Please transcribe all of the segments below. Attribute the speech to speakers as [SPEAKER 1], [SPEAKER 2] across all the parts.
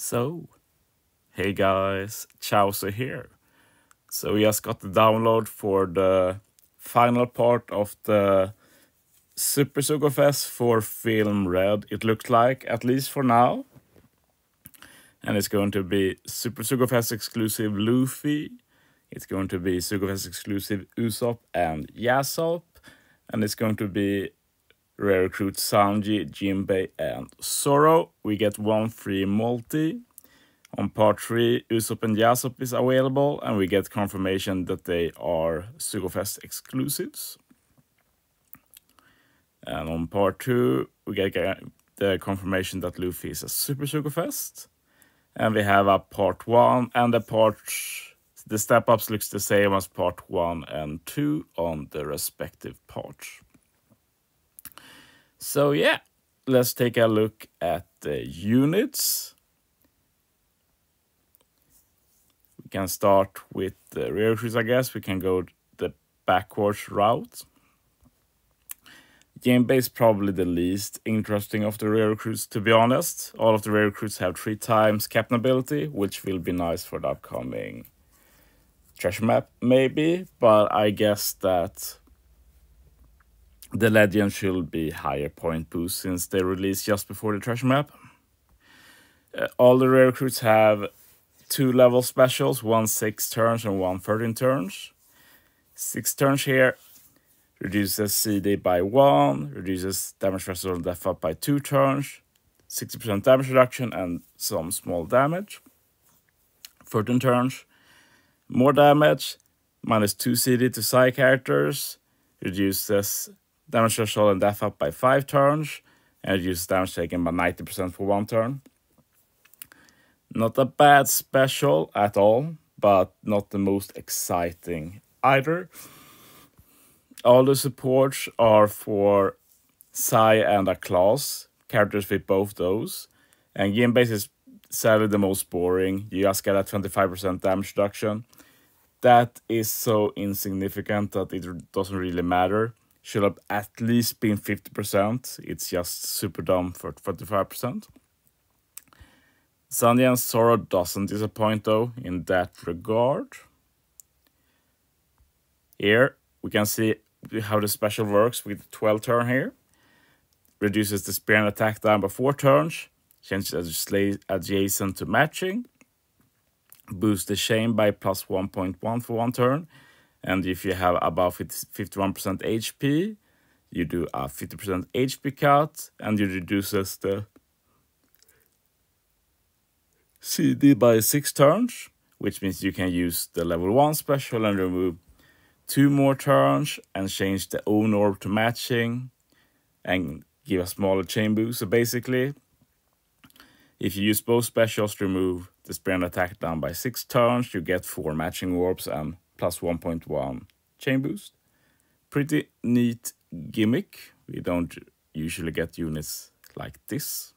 [SPEAKER 1] So, hey guys, Chauzu here. So we just got the download for the final part of the Super Sugo-Fest for film Red, it looked like, at least for now. And it's going to be Super Sugo-Fest exclusive Luffy. It's going to be Sugo-Fest exclusive Usopp and Yasopp. And it's going to be rare recruit Sanji, Jinbei, and Zoro. We get one free multi. On part 3, Usopp and Yasopp is available, and we get confirmation that they are Sugo-Fest exclusives. And on part 2, we get the confirmation that Luffy is a Super Sugo-Fest. And we have a part 1, and the step-ups looks the same as part 1 and 2 on the respective parts. So yeah, let's take a look at the units. We can start with the rear recruits, I guess. We can go the backwards route. Jinbei is probably the least interesting of the rear recruits, to be honest. All of the rear recruits have 3 times captain ability, which will be nice for the upcoming treasure map, maybe. But I guess that the legend should be higher point boost since they released just before the treasure map. All the rear recruits have 2 level specials, one 6 turns and one 13 turns. 6 turns here reduces CD by 1, reduces damage threshold and death up by 2 turns, 60% damage reduction and some small damage. 13 turns, more damage, minus 2 CD to side characters, reduces damage threshold and death up by 5 turns, and reduces damage taken by 90% for 1 turn. Not a bad special at all, but not the most exciting either. All the supports are for Sai and a class. Characters with both those. And Jinbei is sadly the most boring. You just get a 25% damage reduction. That is so insignificant that it doesn't really matter. Should have at least been 50%. It's just super dumb for 25%. Sanji and Zoro doesn't disappoint though in that regard. Here we can see how the special works with 12 turn here. Reduces the spear and attack down by 4 turns. Changes adjacent to matching. Boosts the chain by plus 1.1 for 1 turn. And if you have above 51% HP, you do a 50% HP cut, and it reduces the CD by 6 turns, which means you can use the level 1 special and remove 2 more turns and change the own orb to matching and give a smaller chain boost. So basically, if you use both specials to remove the spear and attack down by 6 turns, you get 4 matching orbs and plus 1.1 chain boost. Pretty neat gimmick. We don't usually get units like this.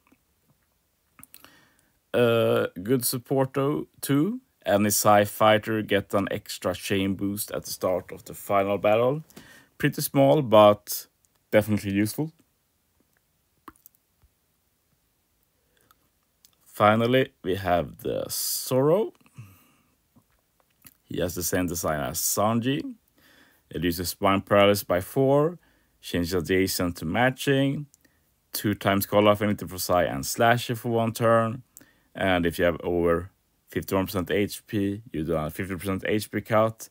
[SPEAKER 1] Good support though too. Any Sai fighter get an extra chain boost at the start of the final battle. Pretty small, but definitely useful. Finally, we have the Zoro. He has the same design as Sanji. It uses spine paralysis by 4, changes adjacent to matching, 2 times call affinity for Sai and Slasher for 1 turn. And if you have over 51% HP, you do a 50% HP cut,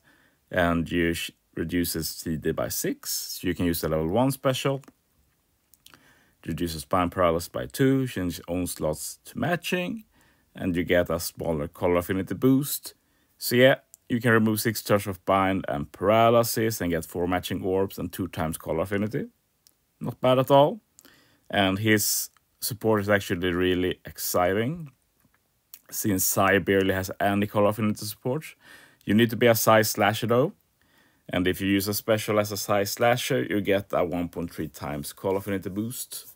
[SPEAKER 1] and you reduces CD by 6. So you can use the level 1 special. Reduces spine paralysis by 2, change own slots to matching, and you get a smaller color affinity boost. So yeah, you can remove 6 turns of bind and paralysis and get 4 matching orbs and 2 times color affinity. Not bad at all. And his support is actually really exciting, since Sai barely has any color affinity support. You need to be a Sai Slasher though. And if you use a special as a Sai Slasher, you get a 1.3 times color affinity boost.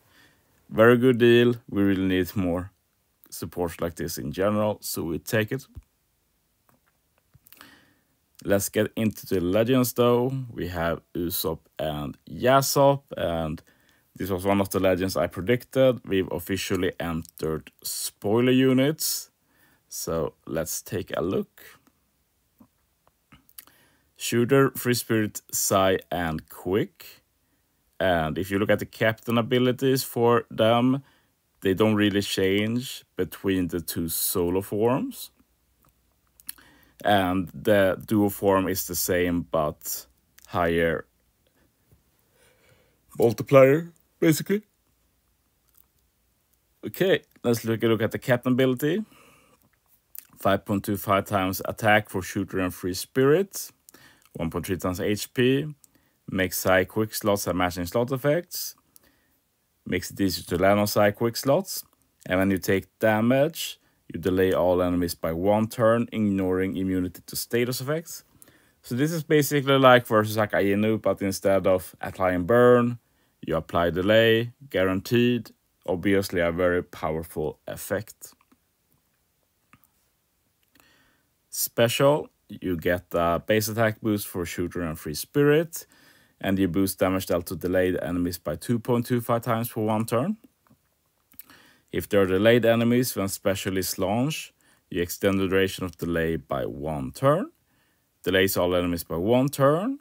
[SPEAKER 1] Very good deal. We really need more support like this in general, so we take it. Let's get into the legends though. We have Usopp and Yasopp, and this was one of the legends I predicted. We've officially entered spoiler units. So let's take a look. Shooter, Free Spirit, Psy, and Quick. And if you look at the captain abilities for them, they don't really change between the two solo forms. And the duo form is the same, but higher multiplier, basically. Okay, let's look at the captain ability. 5.25 times attack for Shooter and Free Spirit. 1.3 times HP. Makes Psy quick slots and matching slot effects. Makes it easier to land on Psy quick slots. And when you take damage, you delay all enemies by 1 turn, ignoring immunity to status effects. So this is basically like versus Akainu, but instead of applying burn, you apply delay, guaranteed. Obviously a very powerful effect. Special, you get a base attack boost for Shooter and Free Spirit, and you boost damage dealt to delayed enemies by 2.25 times for 1 turn. If there are delayed enemies when special is launched, you extend the duration of delay by 1 turn. Delays all enemies by 1 turn.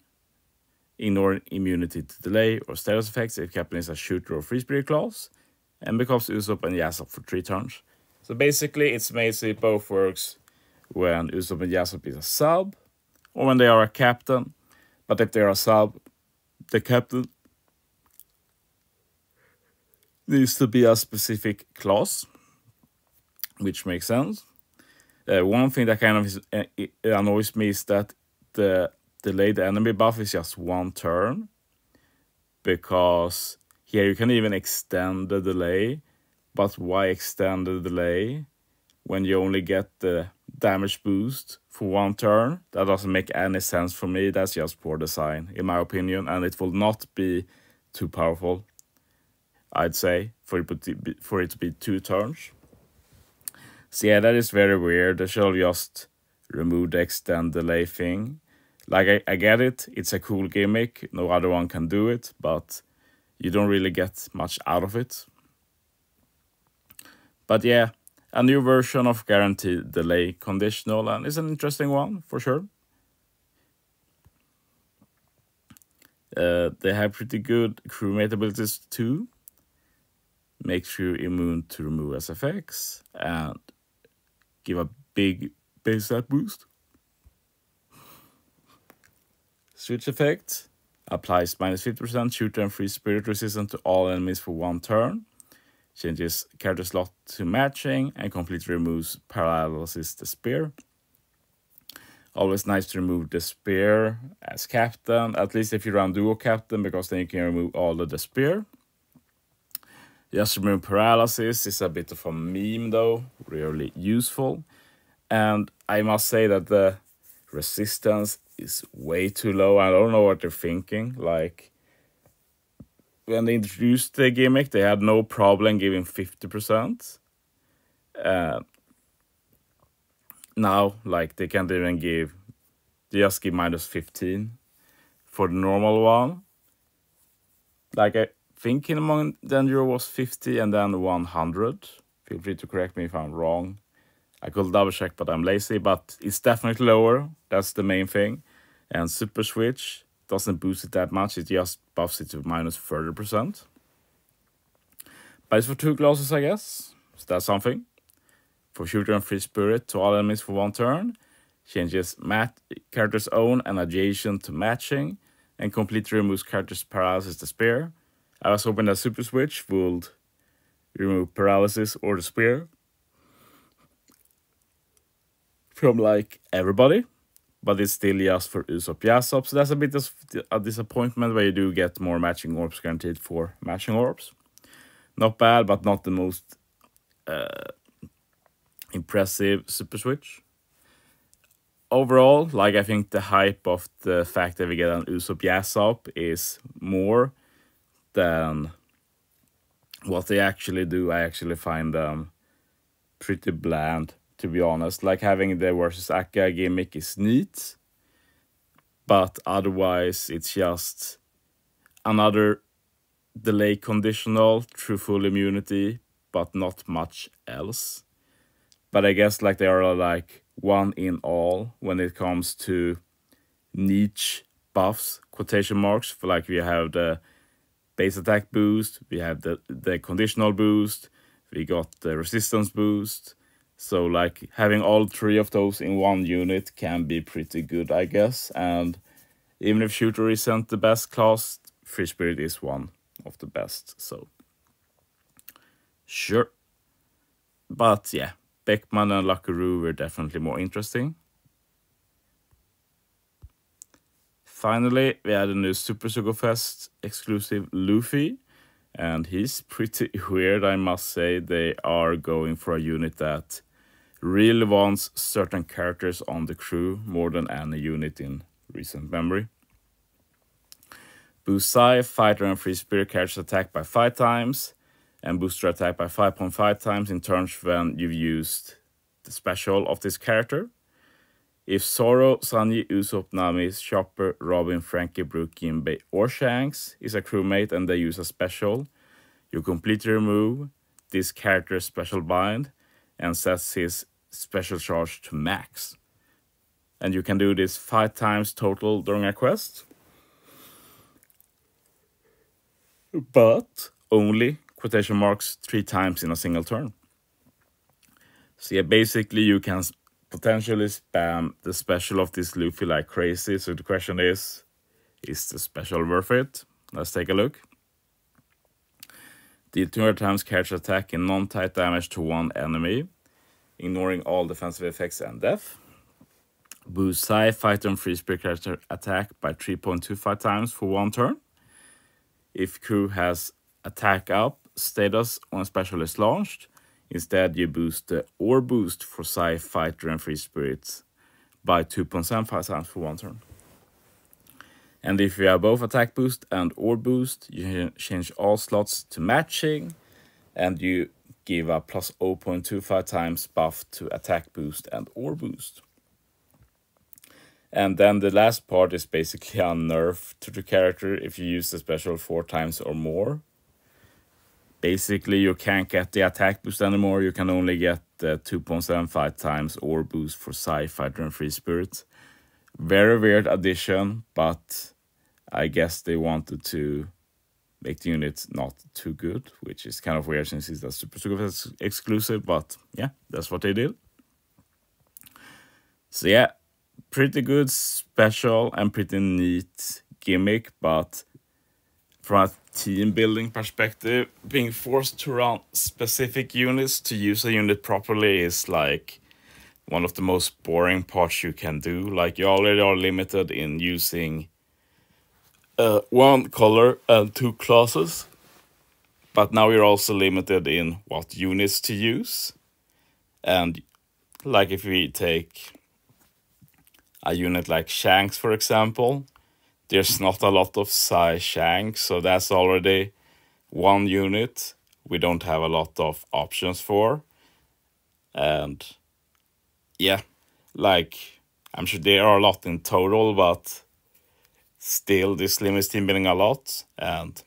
[SPEAKER 1] Ignore immunity to delay or status effects if captain is a Shooter or Free Spirit class. And becomes Usopp and Yasopp for 3 turns. So basically it's made so it both works when Usopp and Yasopp is a sub, or when they are a captain. But if they are a sub, the captain needs to be a specific class, which makes sense. One thing that kind of annoys me is that the delayed enemy buff is just 1 turn, because here you can even extend the delay, but why extend the delay when you only get the damage boost for 1 turn? That doesn't make any sense for me. That's just poor design, in my opinion, and it will not be too powerful, I'd say, for it to be 2 turns. So yeah, that is very weird. They should just remove the extend delay thing. Like, I get it, it's a cool gimmick, no other one can do it, but you don't really get much out of it. But yeah, a new version of guaranteed delay conditional, and it's an interesting one for sure. They have pretty good crewmate abilities too. Makes you immune to remove SFX and give a big base stat boost. Switch effect applies -50% Shooter and Free Spirit resistance to all enemies for 1 turn. Changes character slot to matching and completely removes paralysis the spear. Always nice to remove the spear as captain, at least if you run duo captain, because then you can remove all of the spear. Just remove paralysis is a bit of a meme though, really useful. And I must say that the resistance is way too low. I don't know what they're thinking. Like, when they introduced the gimmick, they had no problem giving 50%. Now, like, they can't even give, they just give -15 for the normal one. Like, I think in among Danger was 50 and then 100. Feel free to correct me if I'm wrong. I could double check, but I'm lazy, but it's definitely lower. That's the main thing. And Super Switch doesn't boost it that much, it just buffs it to -30%. But it's for 2 classes, I guess. So that's something. For Shooter and Free Spirit to all enemies for 1 turn. Changes character's own and adjacent to matching. And completely removes character's paralysis to spear. I was hoping that Super Switch would remove paralysis or the spear from like everybody. But it's still just for Usopp Yasopp. So that's a bit of a disappointment, where you do get more matching orbs guaranteed for matching orbs. Not bad, but not the most impressive Super Switch. Overall, like, I think the hype of the fact that we get an Usopp Yasopp is more than what they actually do. I actually find them pretty bland, to be honest. Like, having the versus Akka gimmick is neat, but otherwise it's just another delay conditional through full immunity, but not much else. But I guess like they are like one in all when it comes to niche buffs, quotation marks. For like we have the base attack boost, we have the conditional boost, we got the resistance boost. So like having all three of those in one unit can be pretty good, I guess. And even if shooter isn't the best class, Free Spirit is one of the best. So sure. But yeah, Beckman and Lackaroo were definitely more interesting. Finally, we had a new Super Sugo-Fest exclusive Luffy. And he's pretty weird, I must say. They are going for a unit that really wants certain characters on the crew more than any unit in recent memory. Boost Sai, Fighter and Free Spirit characters attack by 5 times, and booster attack by 5.5 times in turns when you've used the special of this character. If Zoro, Sanji, Usopp, Nami, Chopper, Robin, Frankie, Brook, Jinbei, or Shanks is a crewmate and they use a special, you completely remove this character's special bind and sets his special charge to max. And you can do this 5 times total during a quest. But only, quotation marks, 3 times in a single turn. So yeah, basically you can potentially spam the special of this Luffy like crazy. So the question is the special worth it? Let's take a look. Deal 200 times character attack in non-type damage to one enemy, ignoring all defensive effects and death. Boost Sai, Fighter and Free Spirit character attack by 3.25 times for 1 turn. If crew has attack up status when special is launched, instead you boost the Ore boost for Sai, Fighter and Free Spirits by 2.75 times for 1 turn. And if you have both attack boost and Ore boost, you change all slots to matching, and you give a plus 0.25 times buff to attack boost and Ore boost. And then the last part is basically a nerf to the character if you use the special 4 times or more. Basically, you can't get the attack boost anymore. You can only get the 2.75 times Ore boost for Sai, Fighter and Free Spirit. Very weird addition, but I guess they wanted to make the unit not too good, which is kind of weird since it's a Super Sugo-Fest exclusive, but yeah, that's what they did. So yeah, pretty good special and pretty neat gimmick, but from a team building perspective, being forced to run specific units to use a unit properly is like one of the most boring parts you can do. Like you already are limited in using 1 color and 2 classes, but now you're also limited in what units to use. And like if we take a unit like Shanks, for example, there's not a lot of Sai Shanks, so that's already 1 unit we don't have a lot of options for. And yeah, like I'm sure there are a lot in total, but still this limits team building a lot. And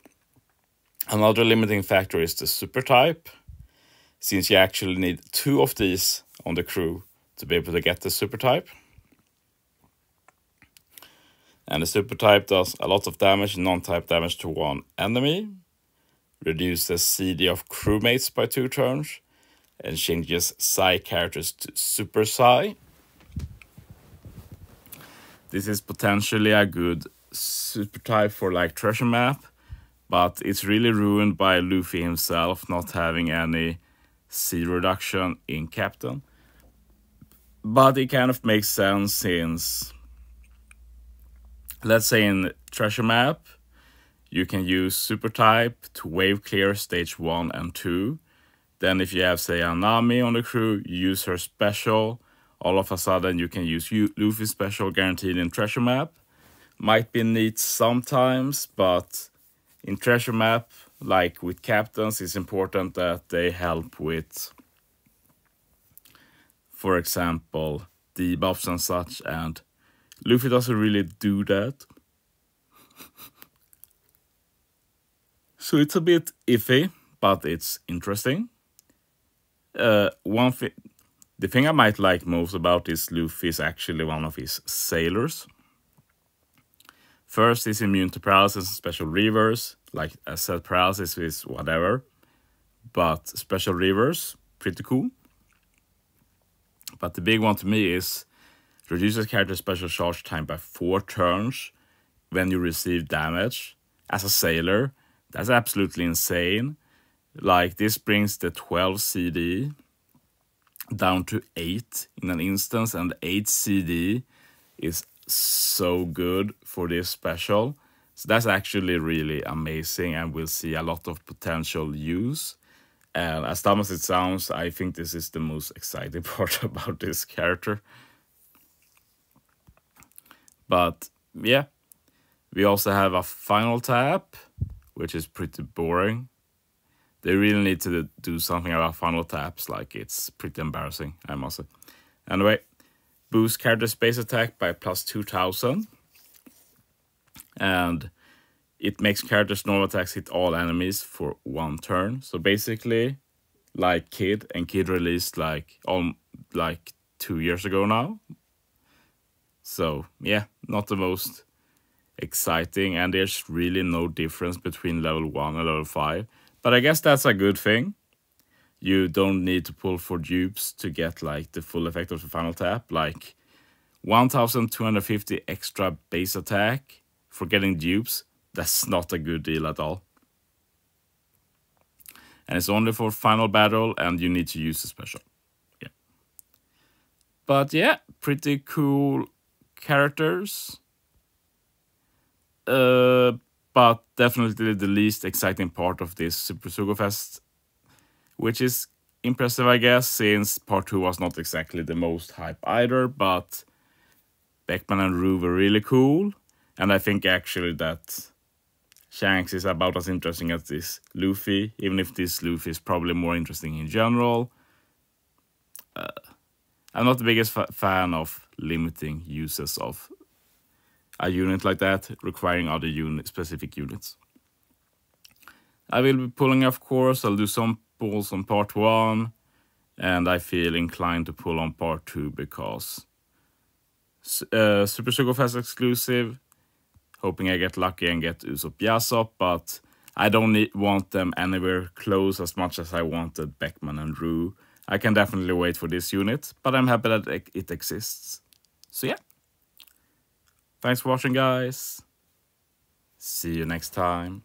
[SPEAKER 1] another limiting factor is the super type, since you actually need 2 of these on the crew to be able to get the super type. And the super type does a lot of damage, non-type damage to 1 enemy, reduces CD of crewmates by 2 turns, and changes Sai characters to Super Sai. This is potentially a good super type for like treasure map, but it's really ruined by Luffy himself not having any C reduction in Captain. But it kind of makes sense since, let's say in treasure map, you can use super type to wave clear stage 1 and 2. Then if you have, say, a Nami on the crew, you use her special. All of a sudden you can use Luffy's special guaranteed in treasure map. Might be neat sometimes, but in treasure map, like with captains, it's important that they help with, for example, debuffs and such, and Luffy doesn't really do that. So it's a bit iffy, but it's interesting. The The thing I might like most about this Luffy is actually one of his sailors. First, he's immune to paralysis and special reverse. Like I said, paralysis is whatever. But special reverse, pretty cool. But the big one to me is reduces character special charge time by 4 turns when you receive damage. As a sailor, that's absolutely insane. Like, this brings the 12 CD down to 8 in an instance, and 8 CD is so good for this special. So that's actually really amazing, and we'll see a lot of potential use. And as dumb as it sounds, I think this is the most exciting part about this character. But yeah, we also have a final tap, which is pretty boring. They really need to do something about final taps, like it's pretty embarrassing, I must say. Anyway, boost character space attack by plus 2000. And it makes characters' normal attacks hit all enemies for 1 turn. So basically, like Kid, and Kid released like 2 years ago now. So yeah, not the most exciting, and there's really no difference between level 1 and level 5. But I guess that's a good thing. You don't need to pull for dupes to get like the full effect of the final tap. Like 1250 extra base attack for getting dupes, that's not a good deal at all. And it's only for final battle, and you need to use the special. Yeah. But yeah, pretty cool characters. But definitely the least exciting part of this Super Sugo-Fest, which is impressive, I guess, since part 2 was not exactly the most hype either, but Beckman and Rue were really cool, and I think actually that Shanks is about as interesting as this Luffy, even if this Luffy is probably more interesting in general. I'm not the biggest fan of limiting uses of a unit like that, requiring other specific units. I will be pulling, of course. I'll do some pulls on part 1, and I feel inclined to pull on part 2 because Super Sugo-Fest exclusive. Hoping I get lucky and get Usopp Yasopp, but I don't want them anywhere close as much as I wanted Beckman and Rue. I can definitely wait for this unit, but I'm happy that it exists. So yeah. Thanks for watching, guys. See you next time.